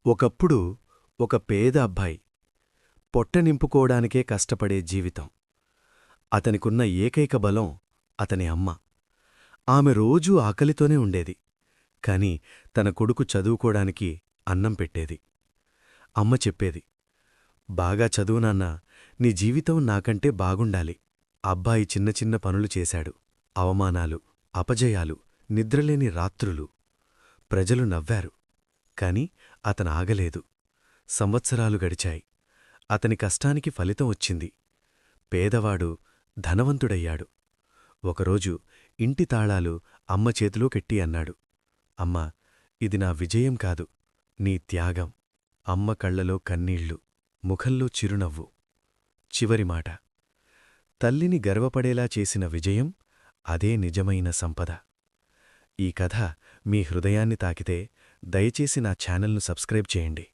ఒకప్పుడు ఒక పేద అబ్బాయి పొట్ట నింపుకోడానికే కష్టపడే జీవితం. అతనికున్న ఏకైక బలం అతని అమ్మ. ఆమె రోజూ ఆకలితోనే ఉండేది. కాని తన కొడుకు చదువుకోడానికి అన్నం పెట్టేది. అమ్మ చెప్పేది, బాగా చదువు నాన్నా, నీ జీవితం నాకంటే బాగుండాలి. అబ్బాయి చిన్న చిన్న పనులు చేశాడు. అవమానాలు, అపజయాలు, నిద్రలేని రాత్రులు. ప్రజలు నవ్వారు. కాని అతనాగలేదు. సంవత్సరాలు గడిచాయి. అతని కష్టానికి ఫలితం వచ్చింది. పేదవాడు ధనవంతుడయ్యాడు. ఒకరోజు ఇంటి తాళాలు అమ్మ చేతిలో కెట్టి అన్నాడు, అమ్మా, ఇది నా విజయం కాదు, నీ త్యాగం. అమ్మ కళ్లలో కన్నీళ్లు, ముఖంలో చిరునవ్వు. చివరి మాట, తల్లిని గర్వపడేలా చేసిన విజయం అదే నిజమైన సంపద. ఈ కథ మీ హృదయాన్ని తాకితే దయచేసి నా ఛానల్ను సబ్స్క్రైబ్ చేయండి.